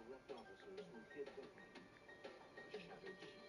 corrupt officers who hid behind a shattered sheet.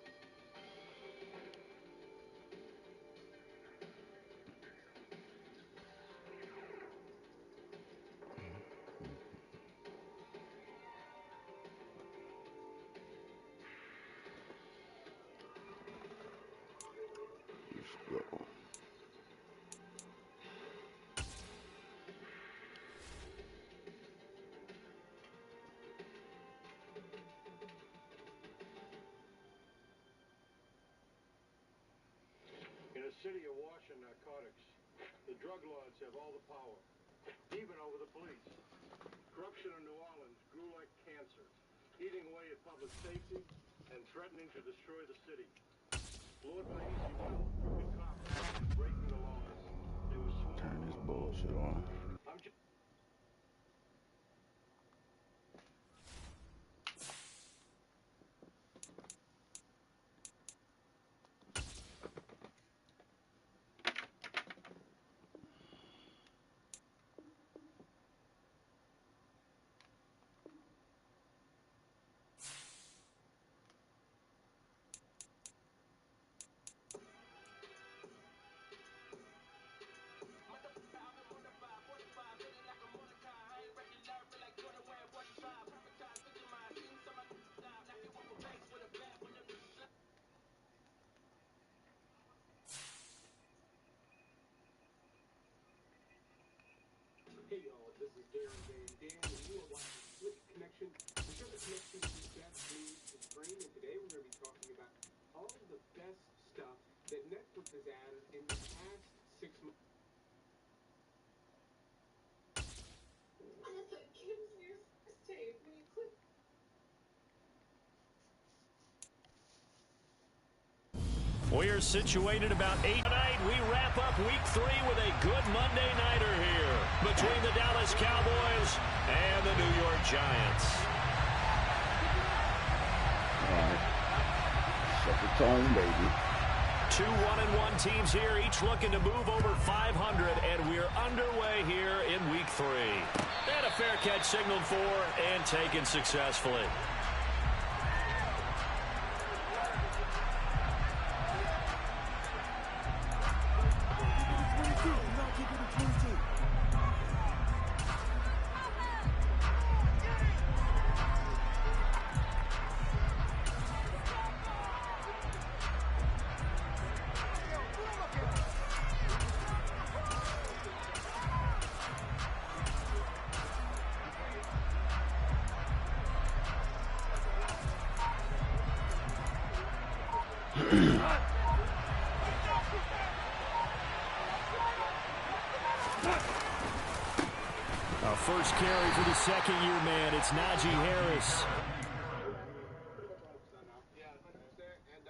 In a city awash in narcotics, the drug lords have all the power, even over the police. Corruption in New Orleans grew like cancer, eating away at public safety and threatening to destroy the city. Lured by easy will, crooked cops breaking the laws. They were sworn. Turn this bullshit on. Hey y'all, this is Darren Dan, and you are watching Slick Connection. The show that connects you to the best news to screen, and today we're going to be talking about all of the best stuff that Netflix has added in the past 6 months. That's a kid's news tape when you click. We're situated about 8 tonight. We wrap up week 3 with a good Monday nighter here between the Dallas Cowboys and the New York Giants. All right. Set the tone, baby. 2 1-1 teams here, each looking to move over 500, and we're underway here in week 3. And a fair catch signaled for and taken successfully. First carry for the second-year man. It's Najee Harris. Yeah, 100%. And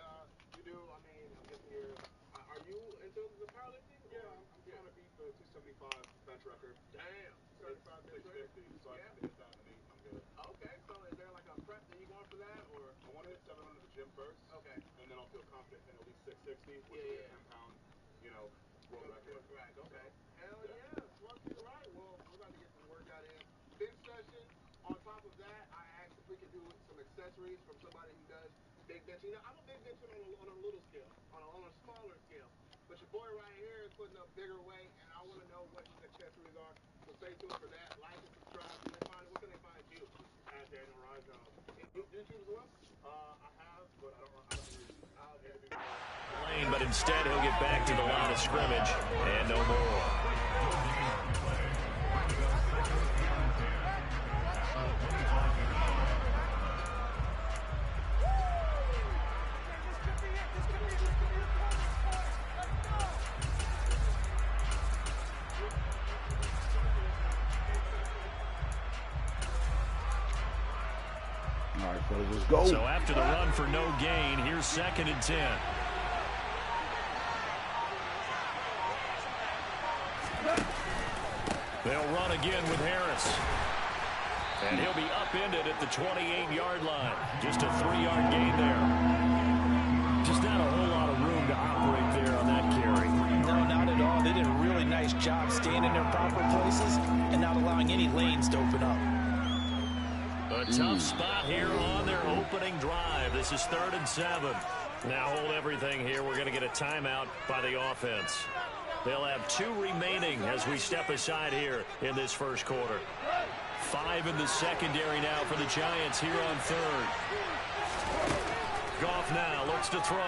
you do, I mean, I'm guessing you're, are you into the powerlifting? Yeah, I'm trying to beat the 275 bench record. Damn. 275 bench record? So I can hit that in the meet. I'm good. Okay, so is there like a prep that you going for that, or? I want to hit 700 at the gym first. Okay. And then I'll feel confident in at least 660, which will be a 10-pound, you know, world record. Right, okay. Hell yeah. Well, you're right. Well, we're about to get some workout in. Bench session. On top of that, I asked if we could do some accessories from somebody who does big benching. Now, I'm a big bencher on a little scale, on a smaller scale. But your boy right here is putting up bigger weight, and I want to know what his accessories are. So stay tuned for that. Like and subscribe. Where can they find you? At Daniel Rajon. YouTube as well? I have, but I haven't used Lane, but instead he'll get back to the line of scrimmage and no more. All right, fellas, let's go. So after the run for no gain, here's 2nd and 10. They'll run again with Harris. And he'll be upended at the 28-yard line. Just a 3-yard gain there. Just not a whole lot of room to operate there on that carry. No, not at all. They did a really nice job staying in their proper places and not allowing any lanes to open up. A tough spot here on their opening drive. This is 3rd and 7. Now hold everything here. We're going to get a timeout by the offense. They'll have 2 remaining as we step aside here in this first quarter. 5 in the secondary now for the Giants here on 3rd. Goff now looks to throw.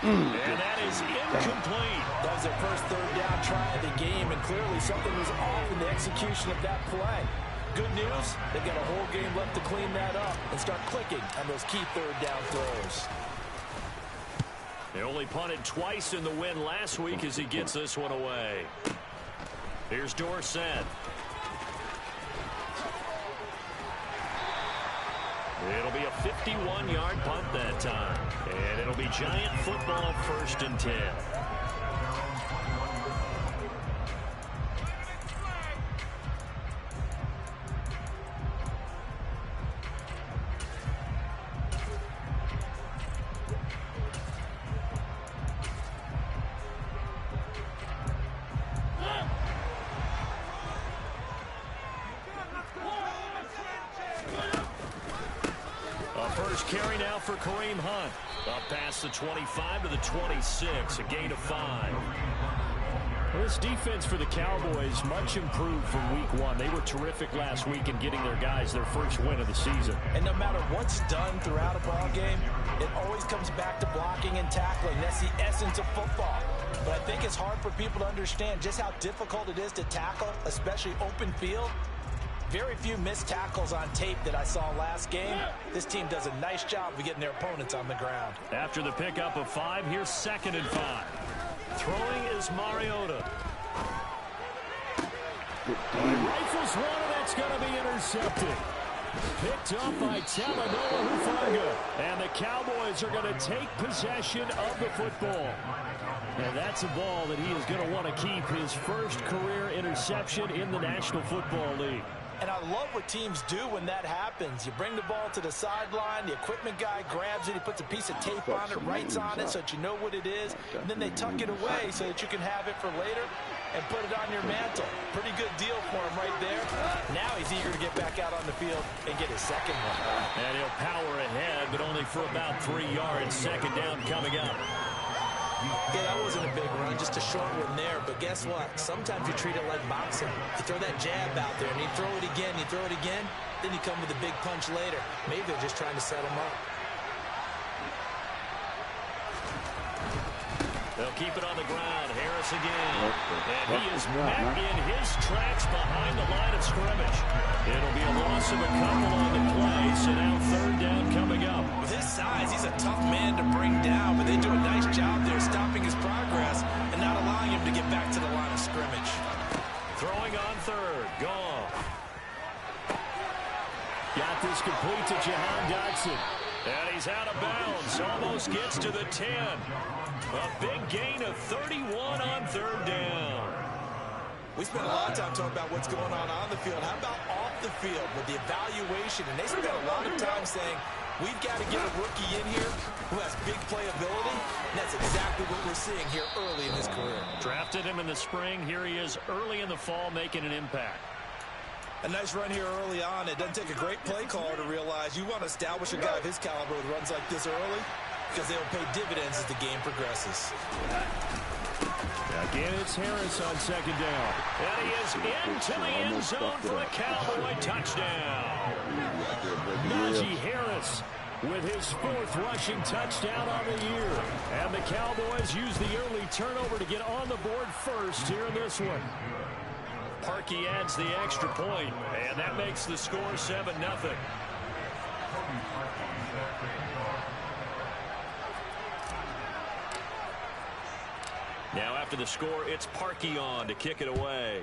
And that is incomplete. That was their first 3rd down try of the game, and clearly something was off in the execution of that play. Good news, they've got a whole game left to clean that up and start clicking on those key 3rd down throws. They only punted twice in the win last week as he gets this one away. Here's Dorsett. It'll be a 51-yard punt that time. And it'll be Giant football, 1st and 10. Carry now for Kareem Hunt. Up past the 25 to the 26, a gain of 5. Well, this defense for the Cowboys much improved from week 1. They were terrific last week in getting their guys their first win of the season. And no matter what's done throughout a ball game, it always comes back to blocking and tackling. That's the essence of football. But I think it's hard for people to understand just how difficult it is to tackle, especially open field. Very few missed tackles on tape that I saw last game. This team does a nice job of getting their opponents on the ground. After the pickup of 5, here's 2nd and 5. Throwing is Mariota. Rifles one, and that's going to be intercepted. Picked up by Talanoa Hufanga. And the Cowboys are going to take possession of the football. And that's a ball that he is going to want to keep, his first career interception in the National Football League. And I love what teams do when that happens. You bring the ball to the sideline, the equipment guy grabs it, he puts a piece of tape on it, writes on it so that you know what it is, and then they tuck it away so that you can have it for later and put it on your mantle. Pretty good deal for him right there. Now he's eager to get back out on the field and get his second one. And he'll power ahead, but only for about 3 yards. 2nd down coming up. Yeah, that wasn't a big run, just a short one there. But guess what? Sometimes you treat it like boxing. You throw that jab out there, and you throw it again, then you come with a big punch later. Maybe they're just trying to set him up. They'll keep it on the ground. Harris again. And he is met in his tracks behind the line of scrimmage. It'll be a loss of a couple on the play, so now 3rd down coming up. With his size, he's a tough man to bring down, but they do a nice job there stopping his progress and not allowing him to get back to the line of scrimmage. Throwing on 3rd. Goff. Got this complete to Jahan Dotson. And he's out of bounds. Almost gets to the 10. A big gain of 31 on 3rd down. We spent a lot of time talking about what's going on the field. How about off the field with the evaluation? And they spent a lot of time saying, we've got to get a rookie in here who has big playability. And that's exactly what we're seeing here early in his career. Drafted him in the spring. Here he is early in the fall making an impact. A nice run here early on. It doesn't take a great play caller to realize you want to establish a guy of his caliber with runs like this early because they'll pay dividends as the game progresses. Again, it's Harris on 2nd down. And he is into the end zone for a Cowboy touchdown. Najee Harris with his 4th rushing touchdown on the year. And the Cowboys use the early turnover to get on the board first here in this one. Parkey adds the extra point, and that makes the score 7-0. Now after the score, it's Parkey on to kick it away.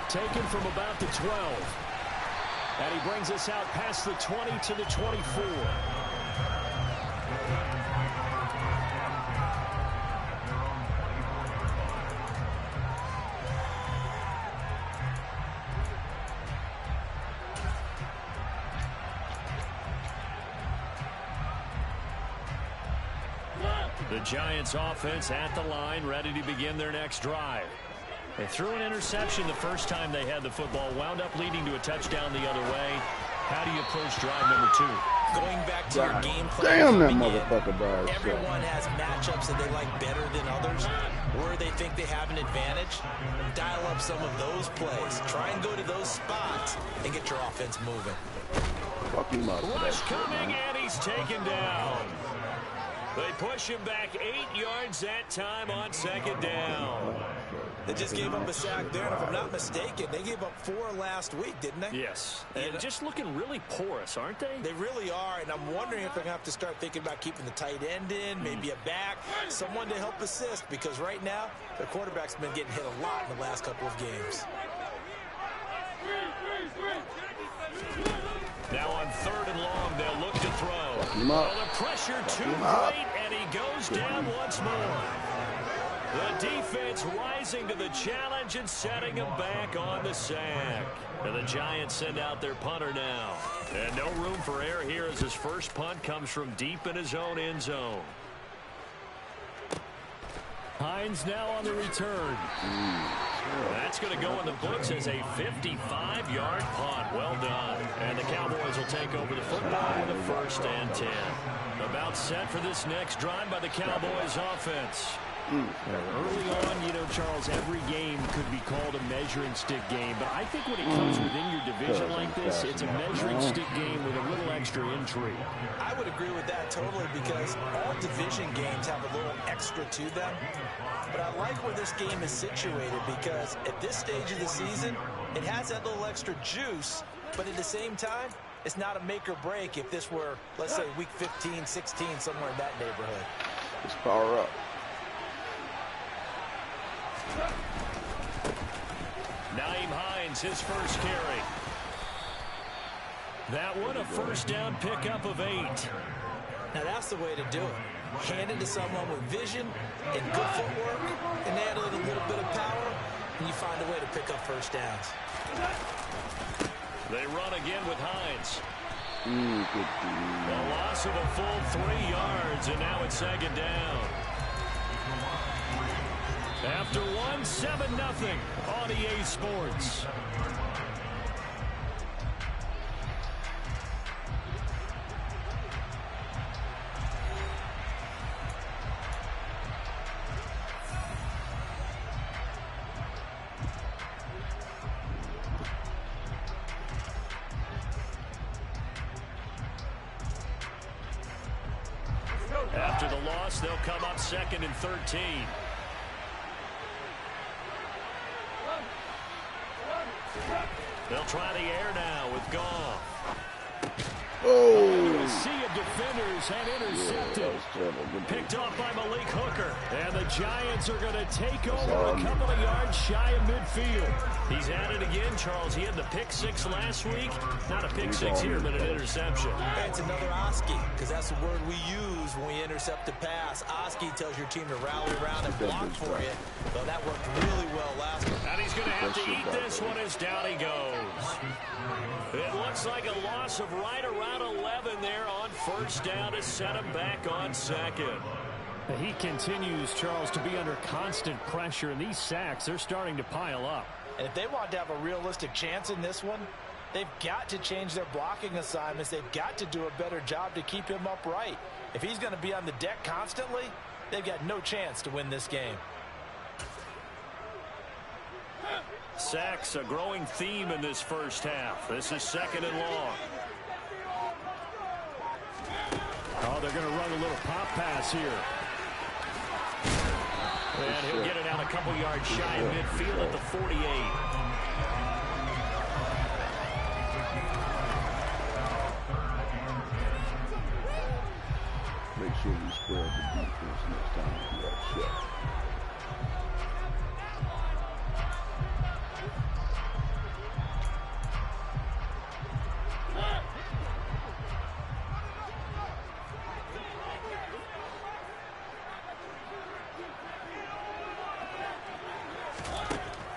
Taken from about the 12. And he brings us out past the 20 to the 24. The Giants offense at the line, ready to begin their next drive. They threw an interception the first time they had the football, wound up leading to a touchdown the other way. How do you approach drive number 2? Going back to your game plan. Damn, that motherfucker by himself. Everyone has matchups that they like better than others, where they think they have an advantage. Dial up some of those plays. Try and go to those spots and get your offense moving. Fuck him up. Rush coming, and he's taken down. They push him back 8 yards that time on second down. They just gave up a sack there, and if I'm not mistaken, they gave up 4 last week, didn't they? Yes. And just looking really porous, aren't they? They really are, and I'm wondering if they're going to have to start thinking about keeping the tight end in, maybe a back, someone to help assist, because right now, their quarterback's been getting hit a lot in the last couple of games. Now on 3rd and long, they'll look to throw. Well, the pressure too great, and he goes down once more. The defense rising to the challenge and setting him back on the sack. And the Giants send out their punter now. And no room for error here as his first punt comes from deep in his own end zone. Hines now on the return. That's going to go in the books as a 55-yard punt. Well done. And the Cowboys will take over the football with a 1st and 10. About set for this next drive by the Cowboys offense. Early on, you know, Charles, every game could be called a measuring stick game. But I think when it comes within your division like this, it's a measuring stick game with a little extra intrigue. I would agree with that totally, because all division games have a little extra to them. But I like where this game is situated, because at this stage of the season, it has that little extra juice. But at the same time, it's not a make or break if this were, let's say, week 15, 16, somewhere in that neighborhood. Let's power up. Nyheim Hines, his first carry. That one, a 1st down pickup of 8. Now that's the way to do it. Hand it to someone with vision and good footwork, and add a little bit of power, and you find a way to pick up 1st downs. They run again with Hines. Good. A loss of a full 3 yards, and now it's 2nd down. After 1, 7-0 on EA Sports. After the loss, they'll come up 2nd and 13. They'll try the air now with Goff. Oh! A sea of defenders had intercepted. Picked off by Malik Hooker. And the Giants are going to take over a couple of yards shy of midfield. He's at it again, Charles. He had the pick 6 last week. Not a pick 6 here, but an interception. It's another Oski, because that's the word we use when we intercept a pass. Oski tells your team to rally around and block for you. Well, that worked really well last week. And he's going to have to eat this one as down he goes. It looks like a loss of right around 11 there on 1st down to set him back on 2nd. He continues, Charles, to be under constant pressure, and these sacks, they're starting to pile up. And if they want to have a realistic chance in this one, they've got to change their blocking assignments. They've got to do a better job to keep him upright. If he's going to be on the deck constantly, they've got no chance to win this game. Sacks, a growing theme in this first half. This is 2nd and long. Oh, they're going to run a little pop pass here. And he'll get it out a couple yards shy of midfield at the 48. Make sure you spread the defense next time you do that shit.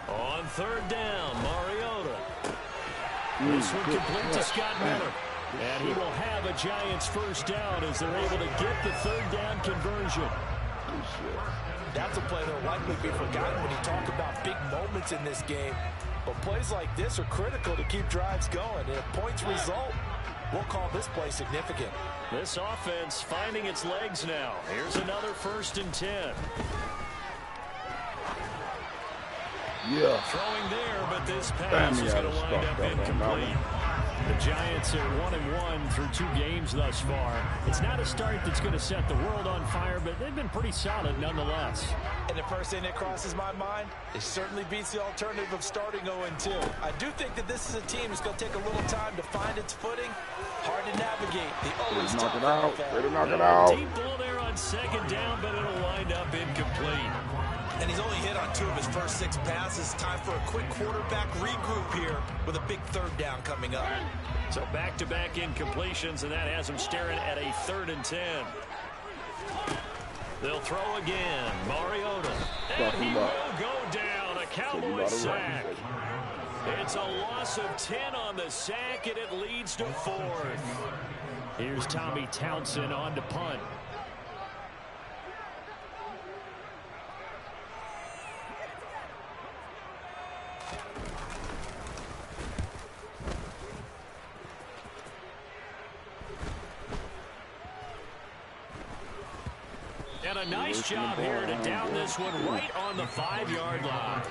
On 3rd down, Mariota. This one complete to Scott Miller. And he will have a Giants 1st down as they're able to get the 3rd down conversion. That's a play that will likely be forgotten when you talk about big moments in this game. But plays like this are critical to keep drives going. And if points result, we'll call this play significant. This offense finding its legs now. Here's another 1st and 10. Yeah. Throwing there, but this pass is going to wind up incomplete. The Giants are 1-1 through 2 games thus far. It's not a start that's going to set the world on fire, but they've been pretty solid nonetheless. And the first thing that crosses my mind, it certainly beats the alternative of starting 0-2. I do think that this is a team that's going to take a little time to find its footing. Hard to navigate. They always knock it out. Better knock it out. Deep ball there on 2nd down, but it'll wind up incomplete. And he's only hit on 2 of his first 6 passes. Time for a quick quarterback regroup here with a big 3rd down coming up. So back-to-back incompletions, and that has him staring at a 3rd and 10. They'll throw again. Mariota. And he will go down. A Cowboys sack. It's a loss of 10 on the sack, and it leads to 4th. Here's Tommy Townsend on to punt. And a nice job here to down this one right on the 5-yard line.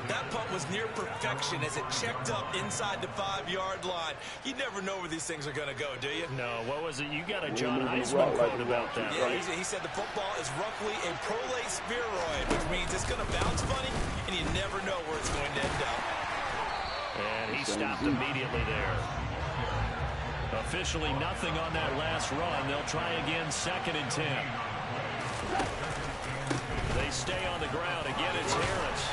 That punt was near perfection as it checked up inside the 5-yard line. You never know where these things are going to go, do you? No, what was it? You got a John Heisman quote about that, yeah, right? He said the football is roughly a prolate spheroid, which means it's going to bounce funny, and you never know where it's going to end up. And he stopped immediately there. Officially nothing on that last run. They'll try again, 2nd and 10. They stay on the ground. Again, it's Harris.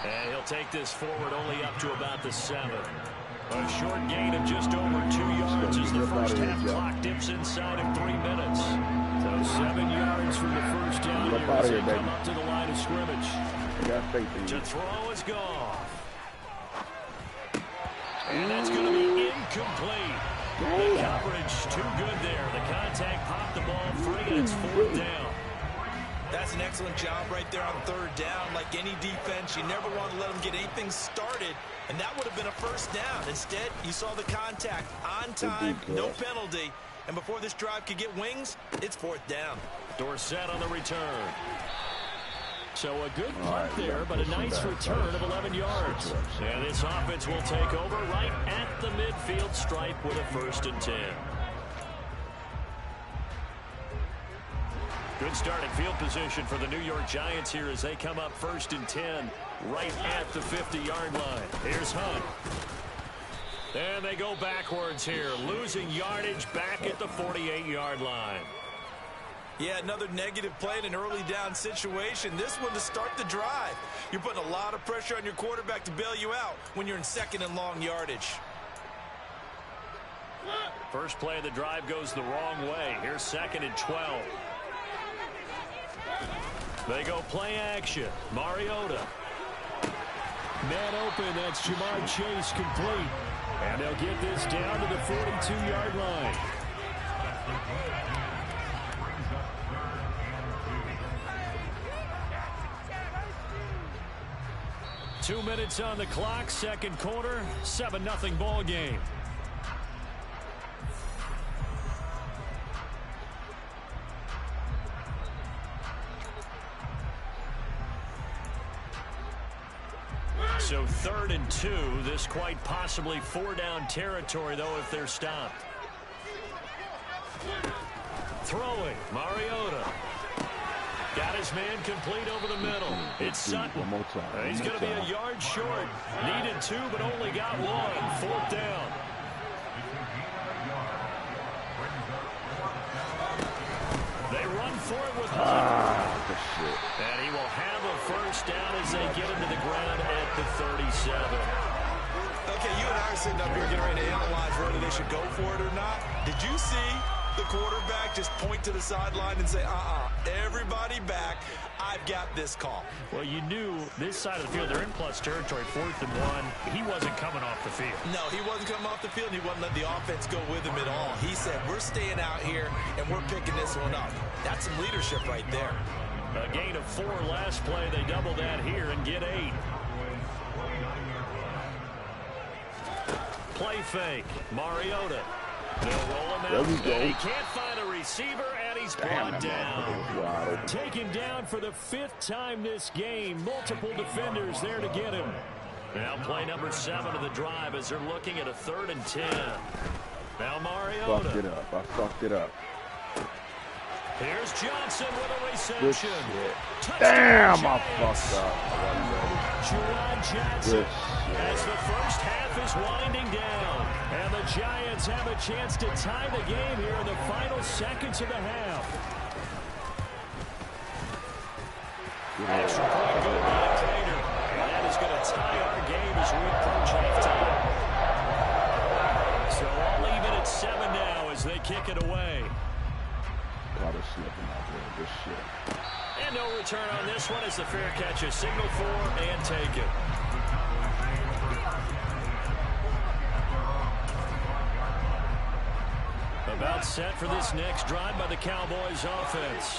And he'll take this forward only up to about the 7. A short gain of just over 2 yards as the first half clock dips inside of 3 minutes. So 7 yards from the first down here as they come up to the line of scrimmage. To throw is gone. And that's going to be incomplete. The coverage too good there. The contact popped the ball free, and it's 4th down. That's an excellent job right there on 3rd down. Like any defense, you never want to let them get anything started, and that would have been a 1st down. Instead, you saw the contact on time, no penalty, and before this drive could get wings, it's 4th down. Dorsett on the return. So a good punt there, but a nice return of 11 yards. And this offense will take over right at the midfield stripe with a 1st and 10. Good starting field position for the New York Giants here as they come up 1st and 10 right at the 50-yard line. Here's Hunt. And they go backwards here, losing yardage back at the 48-yard line. Yeah, another negative play in an early down situation. This one to start the drive. You're putting a lot of pressure on your quarterback to bail you out when you're in 2nd and long yardage. First play of the drive goes the wrong way. Here's 2nd and 12. They go play action. Mariota. Man open. That's Jamar Chase complete. And they'll get this down to the 42-yard line. Two minutes on the clock, 2nd quarter, 7-0 ball game. So 3rd and 2, this quite possibly 4-down territory, though, if they're stopped. Throwing, Mariota. Got his man complete over the middle. It's Sutton. He's going to be a yard short. Needed 2, but only got 1. 4th down. They run for it with Hunt. And he will have a 1st down as they get into the ground at the 37. Okay, you and I are sitting up here getting ready to analyze whether they should go for it or not. Did you see the quarterback just point to the sideline and say, everybody back, I've got this call? Well, you knew this side of the field, they're in plus territory, 4th and 1. He wasn't coming off the field. No, he wasn't coming off the field, and he wasn't letting the offense go with him at all. He said, we're staying out here, and we're picking this one up. That's some leadership right there. A gain of 4 last play. They double that here and get 8. Play fake. Mariota. They'll roll him out. There we go. And he can't find a receiver, and he's brought down. Taken down for the 5th time this game. Multiple defenders there to get him. Now play number 7 of the drive as they're looking at a 3rd and 10. Now Mariota. I fucked it up. Here's Johnson with a Good reception. shit. Damn, I fucked up. Juwan Johnson. Good shit. As the first half is winding down. And the Giants have a chance to tie the game here in the final seconds of the half. Extra point good by Tater. And that is going to tie our game as we approach halftime. So all even at 7 now as they kick it away. Caught a slipping out there. Good shit. And no return on this one as the fair catch is signaled for and taken. About set for this next drive by the Cowboys offense.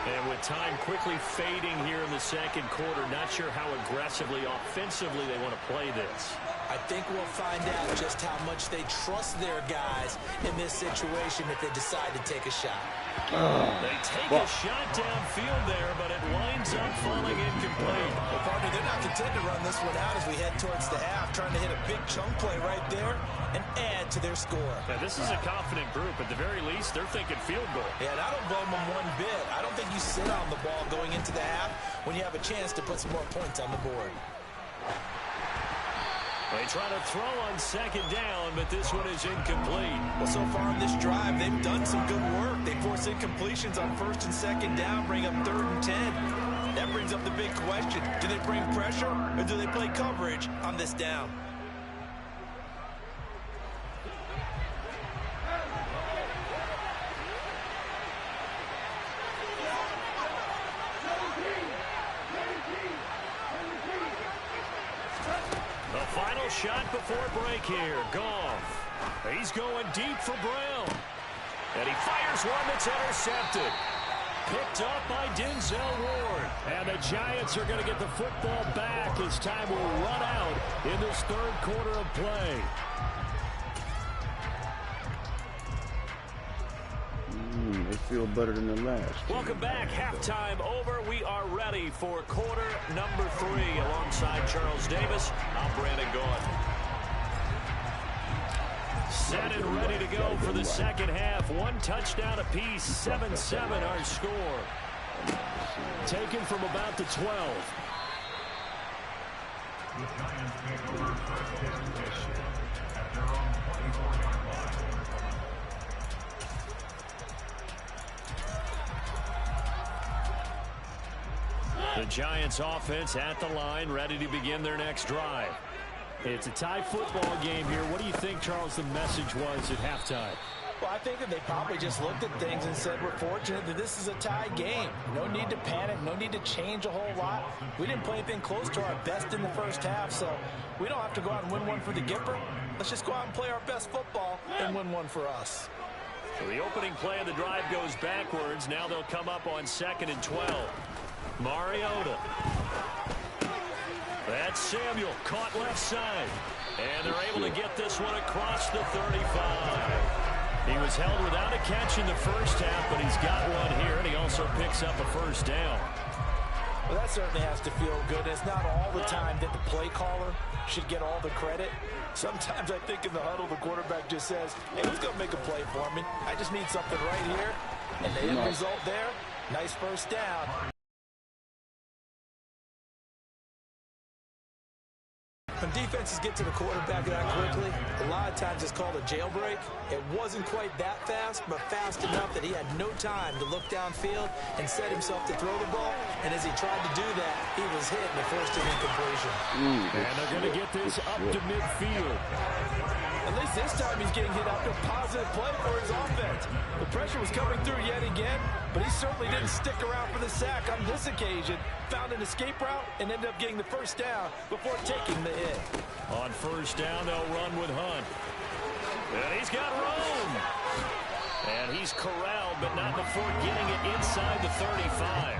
And with time quickly fading here in the second quarter, not sure how aggressively, offensively they want to play this. I think we'll find out just how much they trust their guys in this situation if they decide to take a shot. They take a shot downfield there, but it winds up falling incomplete. Well, partner, they're not content to run this one out as we head towards the half, trying to hit a big chunk play right there and add to their score. Now, this is a confident group. At the very least, they're thinking field goal. Yeah, and I don't blame them one bit. I don't think you sit on the ball going into the half when you have a chance to put some more points on the board. They try to throw on 2nd down, but this one is incomplete. Well, so far on this drive, they've done some good work. They force incompletions on 1st and 2nd down, bring up 3rd and 10. That brings up the big question. Do they bring pressure or do they play coverage on this down? Shot before break here. Goff. He's going deep for Brown. And he fires one that's intercepted. Picked up by Denzel Ward. And the Giants are going to get the football back as time will run out in this 3rd quarter of play. They feel better than the last. Welcome back. Halftime over. We are ready for quarter number 3. Alongside Charles Davis, I'm Brandon Gaudin. Set and ready to go for the second half. 1 touchdown apiece. 7-7 our score. Taken from about the 12. The Giants offense at the line, ready to begin their next drive. It's a tie football game here. What do you think, Charles, the message was at halftime? Well, I think that they probably just looked at things and said, we're fortunate that this is a tie game. No need to panic, no need to change a whole lot. We didn't play anything close to our best in the first half, so we don't have to go out and win one for the Gipper. Let's just go out and play our best football and win one for us. So the opening play of the drive goes backwards. Now they'll come up on 2nd and 12. Mariota. That's Samuel, caught left side. And they're able to get this one across the 35. He was held without a catch in the first half, but he's got one here, and he also picks up a 1st down. Well, that certainly has to feel good. It's not all the time that the play caller should get all the credit. Sometimes I think in the huddle, the quarterback just says, hey, who's going to make a play for me? I just need something right here. And the end result there, nice 1st down. When defenses get to the quarterback that quickly, a lot of times it's called a jailbreak. It wasn't quite that fast, but fast enough that he had no time to look downfield and set himself to throw the ball. And as he tried to do that, he was hit and forced an incompletion. And they're going to get this up to midfield. At least this time he's getting hit up to a positive play for his offense. The pressure was coming through yet again, but he certainly didn't stick around for the sack on this occasion. Found an escape route and ended up getting the 1st down before taking the hit. On 1st down, they'll run with Hunt. And he's got room. And he's corralled, but not before getting it inside the 35.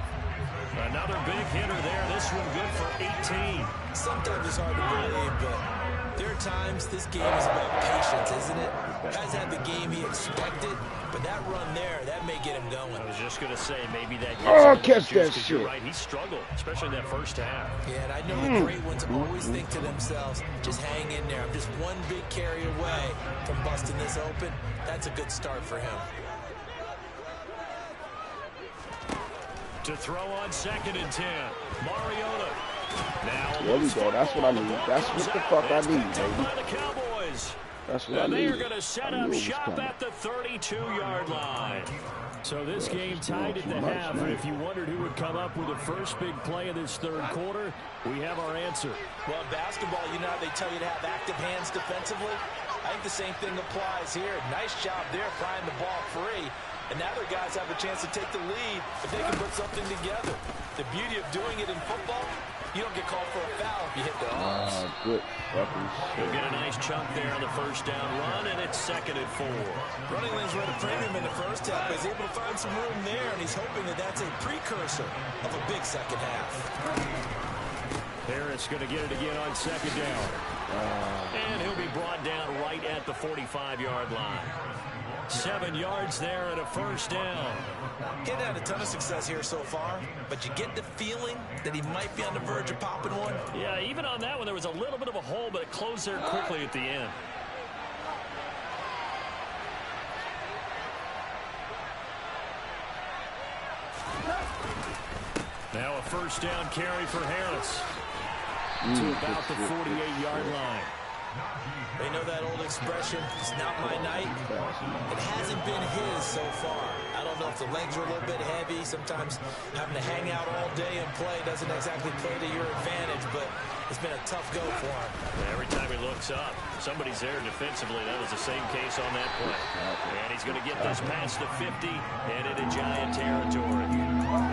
Another big hitter there. This one good for 18. Sometimes it's hard to believe, but there are times this game is about patience, isn't it? Guys had the game he expected, but that run there, that may get him going. I was just going to say, maybe that catch that shit. You're right, he struggled, especially in that first half. Yeah, and I know the great ones always think to themselves, just hang in there. I'm just one big carry away from busting this open. That's a good start for him. To throw on 2nd and 10. Mariota. Now There we go. That's what I need. That's what the fuck I need, baby. By the Cowboys. That's what I And they need. are going to set up shop at the 32-yard line. So this game tied at the half, and if you wondered who would come up with the first big play of this third quarter, we have our answer. Well, basketball, you know how they tell you to have active hands defensively? I think the same thing applies here. Nice job there flying the ball free. And now their guys have a chance to take the lead if they can put something together. The beauty of doing it in football, you don't get called for a foul if you hit the arms. Good fucking He'll get a nice chunk there on the first down run, and it's 2nd and 4. Running lanes were at a premium in the first half, but he's able to find some room there, and he's hoping that that's a precursor of a big second half. Harris going to get it again on 2nd down. And he'll be brought down right at the 45-yard line. 7 yards there and a first down. He hadn't had a ton of success here so far, but you get the feeling that he might be on the verge of popping one. Yeah, even on that one, there was a little bit of a hole, but it closed there quickly at the end. Now a first down carry for Harris. To about the 48-yard line. They know that old expression, it's not my night. It hasn't been his so far. I don't know if the legs are a little bit heavy. Sometimes having to hang out all day and play doesn't exactly play to your advantage, but it's been a tough go for him. Every time he looks up, somebody's there defensively. That was the same case on that play. And he's going to get this past the 50 and into Giant territory.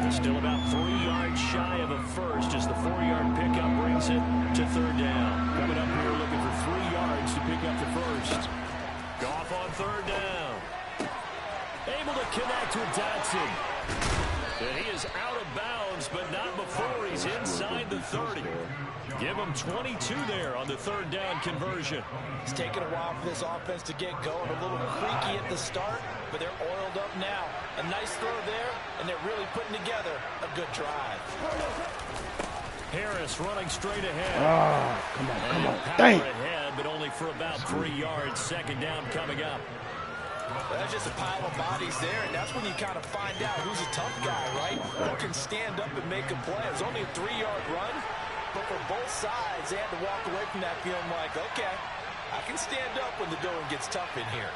He's still about 3 yards shy of a first as the 4-yard pickup brings it to 3rd down. Coming up here looking for 3 yards to pick up the first. Goff on 3rd down. Able to connect with Dotson. And he is out of bounds, but not before he's inside the 30. Give him 22 there on the 3rd down conversion. It's taken a while for this offense to get going. A little creaky at the start, but they're oiled up now. A nice throw there, and they're really putting together a good drive. Harris running straight ahead. come on. Power Dang. ahead, but only for about 3 yards. 2nd down coming up. Well, that's just a pile of bodies there, and that's when you kind of find out who's a tough guy, right? Who can stand up and make a play. It was only a 3-yard run, but for both sides, they had to walk away from that feeling like, okay, I can stand up when the going gets tough in here.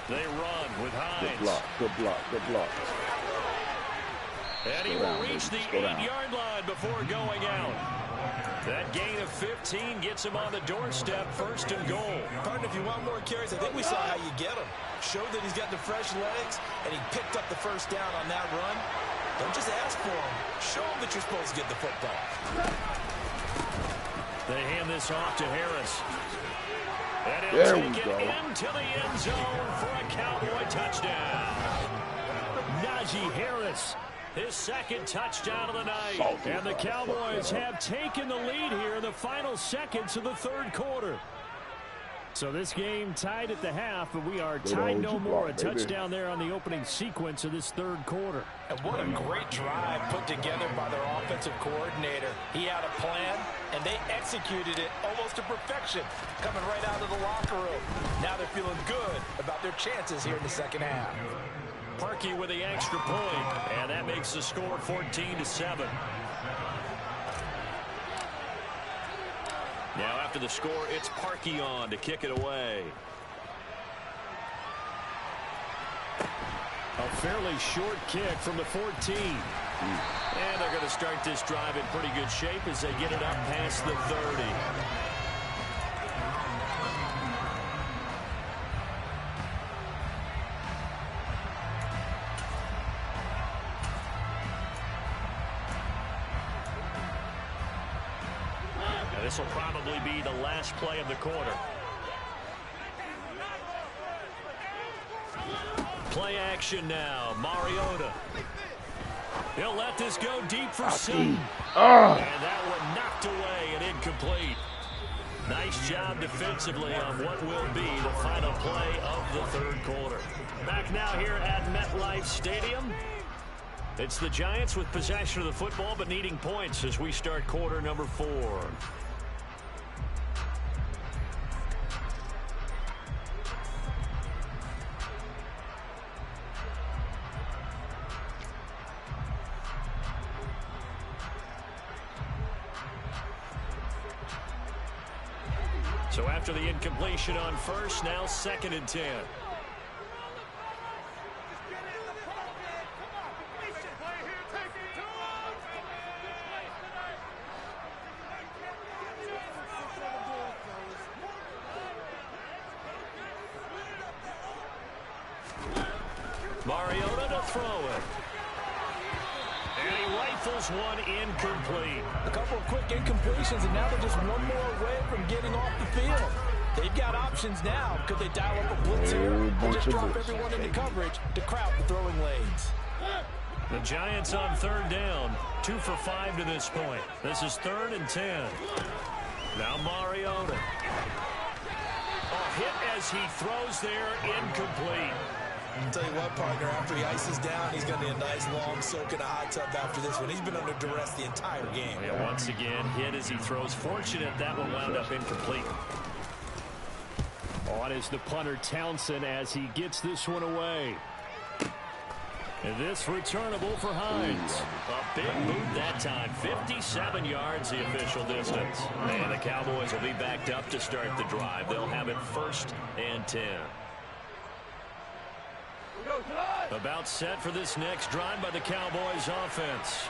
They run with Hines. Good block. And he will reach the 8-yard line before going out. That gain of 15 gets him on the doorstep, 1st and goal. Partner, if you want more carries, I think we saw how you get him. Showed that he's got the fresh legs, and he picked up the first down on that run. Don't just ask for him. Show him that you're supposed to get the football. They hand this off to Harris. And There he'll we take go. it into the end zone for a Cowboy touchdown. Najee Harris, his 2nd touchdown of the night. And the Cowboys have taken the lead here in the final seconds of the 3rd quarter. So this game tied at the half, but we are tied no more. A touchdown there on the opening sequence of this 3rd quarter. And what a great drive put together by their offensive coordinator. He had a plan, and they executed it almost to perfection, coming right out of the locker room. Now they're feeling good about their chances here in the 2nd half. Parkey with the extra point, and that makes the score 14-7. Now after the score, it's Parkey on to kick it away. A fairly short kick from the 14. And they're going to start this drive in pretty good shape as they get it up past the 30. This will probably be the last play of the quarter. Play action now. Mariota. He'll let this go deep for 7. And that one knocked away and incomplete. Nice job defensively on what will be the final play of the third quarter. Back now here at MetLife Stadium. It's the Giants with possession of the football but needing points as we start quarter number 4. So after the incompletion on first, now 2nd and 10. Mariota to throw it. And he rifles one incomplete. A couple of quick incompletions, and now they're just one more away from getting off the field. They've got options now. Could they dial up a blitz here or just drop everyone into coverage to crowd the throwing lanes? The Giants on 3rd down. 2 for 5 to this point. This is 3rd and 10. Now Mariota. Hit as he throws there, incomplete. I'll tell you what, partner, after he ices down, he's going to need a nice long soak in a hot tub after this one. He's been under duress the entire game. Yeah, once again, hit as he throws. Fortunate that one wound up incomplete. On is the punter Townsend as he gets this one away. And this returnable for Hines. A big boot that time. 57 yards the official distance. And the Cowboys will be backed up to start the drive. They'll have it 1st and 10. About set for this next drive by the Cowboys offense.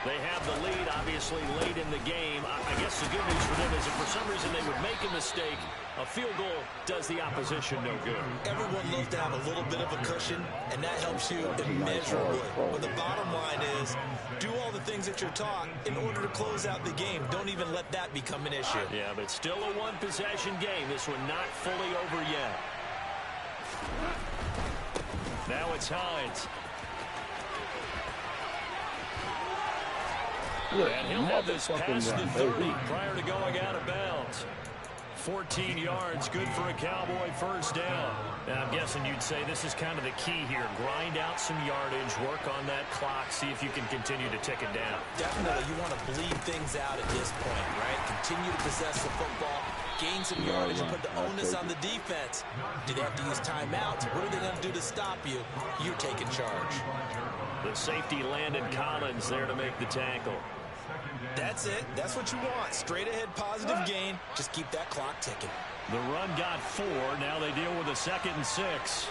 They have the lead, obviously, late in the game. I guess the good news for them is if for some reason they would make a mistake, a field goal does the opposition no good. Everyone loves to have a little bit of a cushion, and that helps you immeasurably. But the bottom line is, do all the things that you're taught in order to close out the game. Don't even let that become an issue. Yeah, but still a one-possession game. This one not fully over yet. Now it's Hines. And he'll have this past the 30 prior to going out of bounds. 14 yards, good for a Cowboy 1st down. Now, I'm guessing you'd say this is kind of the key here. Grind out some yardage, work on that clock, see if you can continue to tick it down. Definitely, you want to bleed things out at this point, right? Continue to possess the football, gain some yardage, and put the onus on the defense. Do they have to use timeouts? What are they going to do to stop you? You're taking charge. The safety Landon Collins there to make the tackle. That's it. That's what you want. Straight ahead positive gain. Just keep that clock ticking. The run got 4. Now they deal with a 2nd and 6.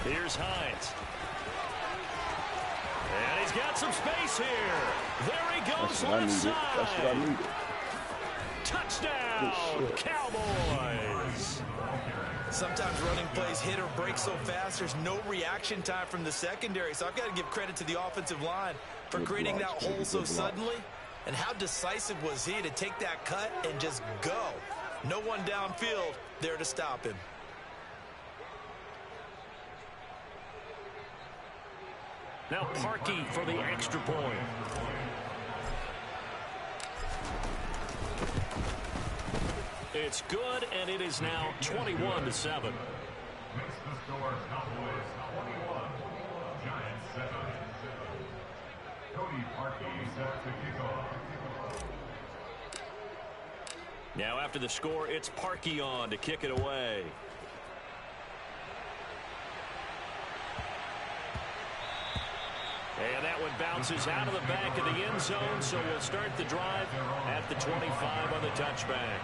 Here's Hines. And he's got some space here. There he goes left side. That's what I needed. Touchdown, Cowboys. Sometimes running plays hit or break so fast, there's no reaction time from the secondary. So I've got to give credit to the offensive line for creating that hole so suddenly. And how decisive was he to take that cut and just go? No one downfield there to stop him. Now Parkey for the extra point. It's good, and it is now 21-7. Makes the score Cowboys 21, Giants 7. Cody Parkey set to kick off. Now after the score, it's Parkey on to kick it away. And that one bounces out of the back of the end zone, so we'll start the drive at the 25 on the touchback.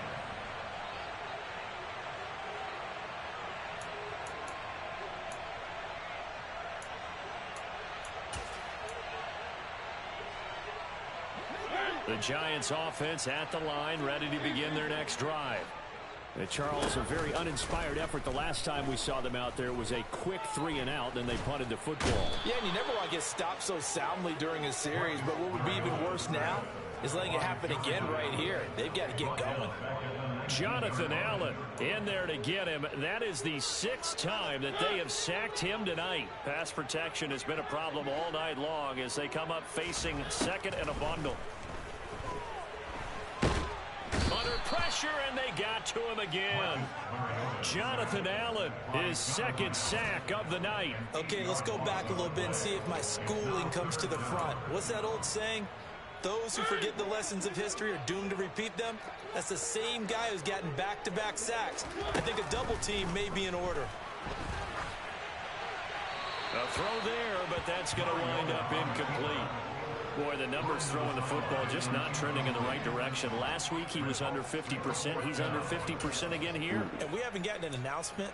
The Giants offense at the line, ready to begin their next drive. Charles, a very uninspired effort the last time we saw them out there. It was a quick 3-and-out, then they punted the football. Yeah, and you never want to get stopped so soundly during a series, but what would be even worse now is letting it happen again right here. They've got to get going. Jonathan Allen in there to get him. That is the 6th time that they have sacked him tonight. Pass protection has been a problem all night long as they come up facing second and a bundle. Under pressure, and they got to him again. Jonathan Allen, his 2nd sack of the night. Okay, let's go back a little bit and see if my schooling comes to the front. What's that old saying? Those who forget the lessons of history are doomed to repeat them. That's the same guy who's gotten back-to-back sacks. I think a double team may be in order. A throw there, but that's going to wind up incomplete. Boy, the numbers throwing the football just not trending in the right direction. Last week he was under 50%. He's under 50% again here. And we haven't gotten an announcement,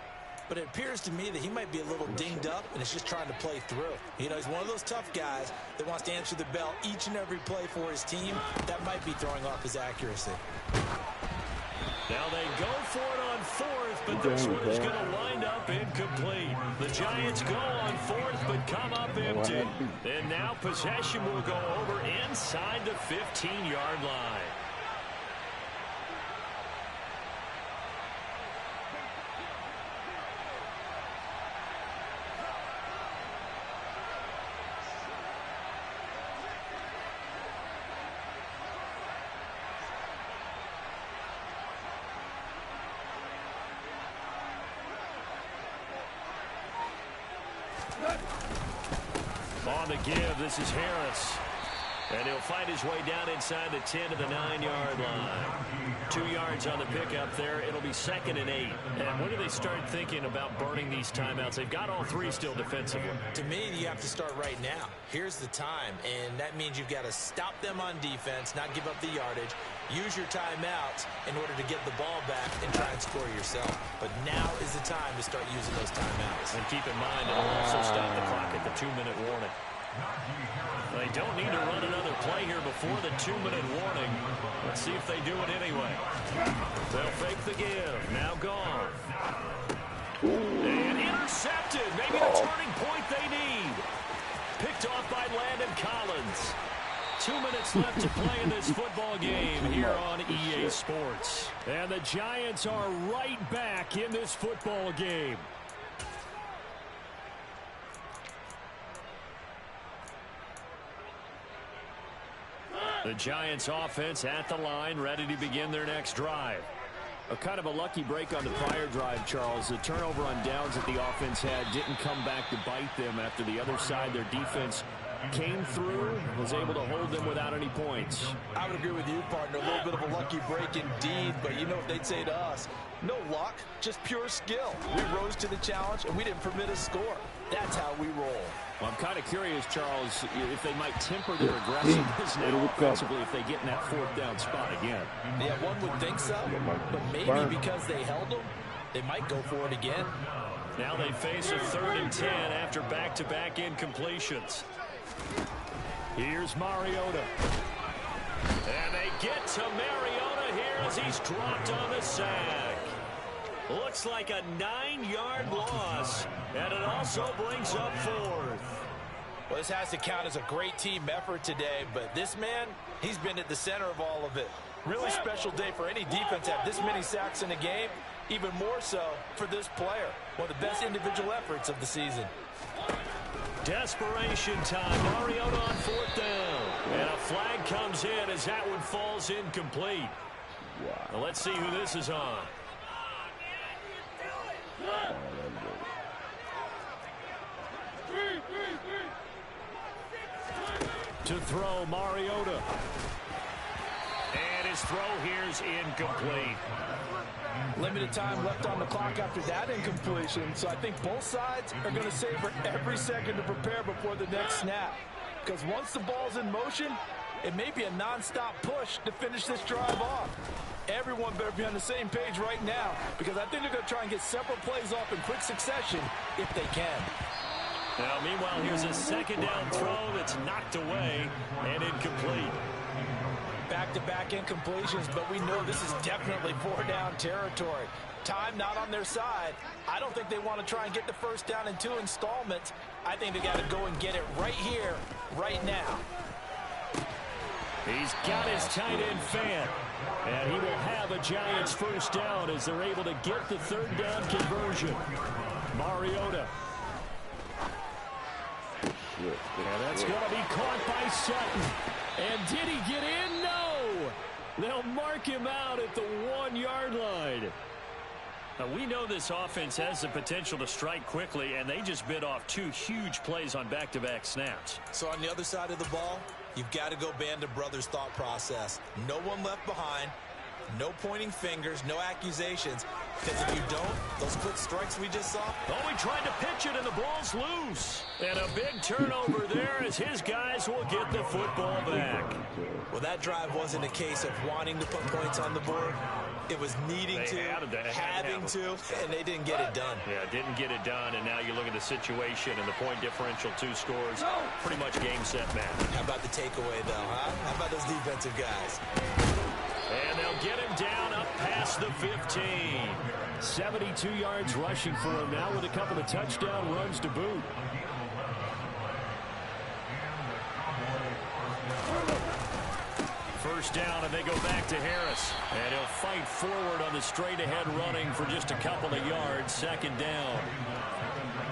but it appears to me that he might be a little dinged up and is just trying to play through. You know, he's one of those tough guys that wants to answer the bell each and every play for his team. That might be throwing off his accuracy. Now they go for it on 4th, but this one is going to wind up incomplete. The Giants go on 4th, but come up empty. And now possession will go over inside the 15-yard line. On the give, this is Harris. And he'll fight his way down inside the 10 to the 9-yard line. 2 yards on the pickup there. It'll be 2nd and 8. And when do they start thinking about burning these timeouts? They've got all 3 still defensively. To me, you have to start right now. Here's the time, and that means you've got to stop them on defense, not give up the yardage, use your timeouts in order to get the ball back and try and score yourself. But now is the time to start using those timeouts. And keep in mind, it'll also stop the clock at the 2-minute warning. They don't need to run another play here before the 2-minute warning. Let's see if they do it anyway. They'll fake the give. Now gone. And intercepted. Maybe the turning point they need. Picked off by Landon Collins. 2 minutes left to play in this football game here on EA Sports. And the Giants are right back in this football game. The Giants offense at the line, ready to begin their next drive. A kind of a lucky break on the prior drive, Charles. The turnover on downs that the offense had didn't come back to bite them after the other side. Their defense came through, was able to hold them without any points. I would agree with you, partner. A little bit of a lucky break indeed, but you know what they'd say to us? No luck, just pure skill. We rose to the challenge, and we didn't permit a score. That's how we roll. Well, I'm kind of curious, Charles, if they might temper their aggressiveness now offensively if they get in that 4th down spot again. Yeah, one would think so, but maybe because they held them, they might go for it again. Now they face a 3rd and 10 after back-to-back incompletions. Here's Mariota. And they get to Mariota here as he's dropped on the sack. Looks like a 9-yard loss, and it also brings up 4th. Well, this has to count as a great team effort today, but this man, he's been at the center of all of it. Really special day for any defense to have this many sacks in a game, even more so for this player. One of the best individual efforts of the season. Desperation time. Mariota on 4th down. And a flag comes in as that one falls incomplete. Wow. Well, let's see who this is on. To throw, Mariota. And his throw here's incomplete. Limited time left on the clock after that incompletion, so I think both sides are going to savor every second to prepare before the next snap. Because once the ball's in motion, it may be a non-stop push to finish this drive off. Everyone better be on the same page right now, because I think they're going to try and get several plays off in quick succession if they can. Now, meanwhile, here's a 2nd down throw that's knocked away and incomplete. Back-to-back incompletions, but we know this is definitely 4-down territory. Time not on their side. I don't think they want to try and get the 1st down in 2 installments. I think they got to go and get it right here, right now. He's He's got his tight end fan. And he will have a Giants first down as they're able to get the third down conversion. Mariota. And that's going to be caught by Sutton. And did he get in? No. They'll mark him out at the 1-yard line. Now, we know this offense has the potential to strike quickly, and they just bit off 2 huge plays on back-to-back snaps. So on the other side of the ball, you've got to go Band of Brothers thought process. No one left behind. No pointing fingers, no accusations. Because if you don't, those quick strikes we just saw. Oh, he tried to pitch it, and the ball's loose. And a big turnover there as his guys will get the football back. Well, that drive wasn't a case of wanting to put points on the board. It was needing to, having to, and they didn't get it done. Yeah, didn't get it done, and now you look at the situation and the point differential, 2 scores, pretty much game, set, match. How about the takeaway, though, huh? How about those defensive guys? And they'll get him down up past the 15. 72 yards rushing for him now with a couple of touchdown runs to boot. First down, and they go back to Harris. And he'll fight forward on the straight-ahead running for just a couple of yards. Second down.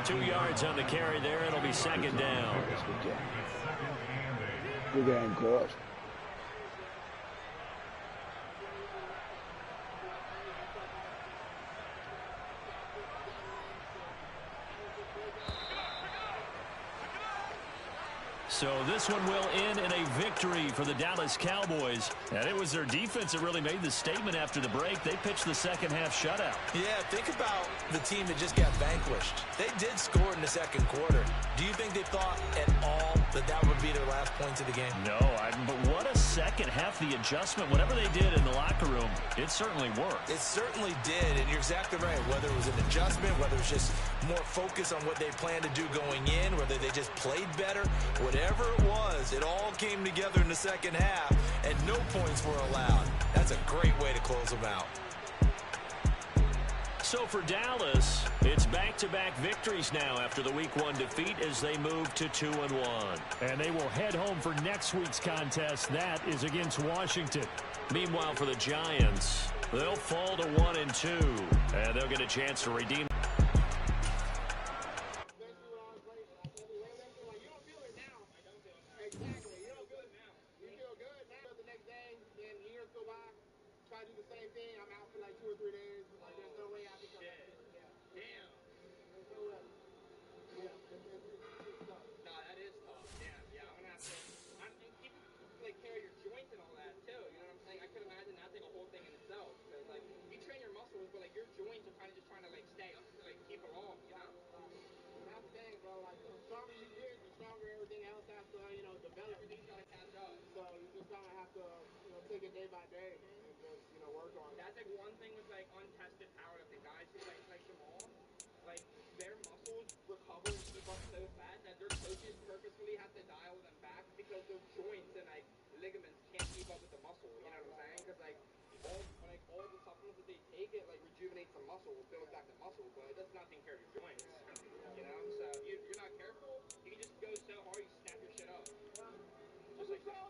2 yards on the carry there. It'll be second down. Good game, coach. So this one will end in a victory for the Dallas Cowboys. And it was their defense that really made the statement after the break. They pitched the second half shutout. Yeah, think about the team that just got vanquished. They did score in the second quarter. Do you think they thought at all that that would be their last points of the game? No, but what a second half, the adjustment. Whatever they did in the locker room, it certainly worked. It certainly did, and you're exactly right. Whether it was an adjustment, whether it was just more focus on what they planned to do going in, whether they just played better, whatever it was, it all came together in the second half, and no points were allowed. That's a great way to close them out. So for Dallas, it's back-to-back victories now after the Week 1 defeat as they move to 2-1. And they will head home for next week's contest. That is against Washington. Meanwhile, for the Giants, they'll fall to 1-2, and they'll get a chance to redeem. Take it day by day and just, work on it. That's like one thing with like untested powerlifting guys who like Jamal, like their muscles recover and keep up so fast that their coaches purposefully have to dial them back because their joints and like ligaments can't keep up with the muscle. You know what I'm saying? Because like all the supplements that they take, it like rejuvenates the muscle, builds back the muscle, but it does not take care of your joints. You know, so you're not careful, you can just go so hard you snap your shit up. Just like that.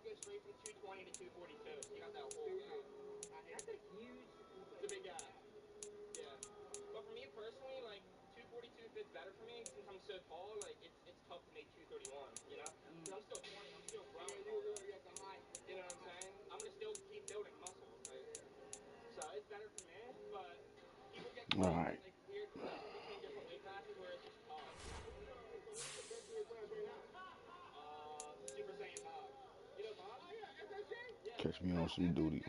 go straight from 220 to 242. You got that whole gap. That's a huge. It's a big gap. Yeah. But for me personally, like 242 fits better for me since I'm so tall. Like it's tough to make 231. You know, 'cause I'm still 20. I'm still growing. You're at the height. You know what I'm saying? I'm gonna still keep building muscle. Like, so it's better for me. But people get All right. like weird confusion between different weight classes where it's just tough. Super Saiyan Bob. You know Bob? Oh yeah, SSJ. Yeah. Catch me on some duty.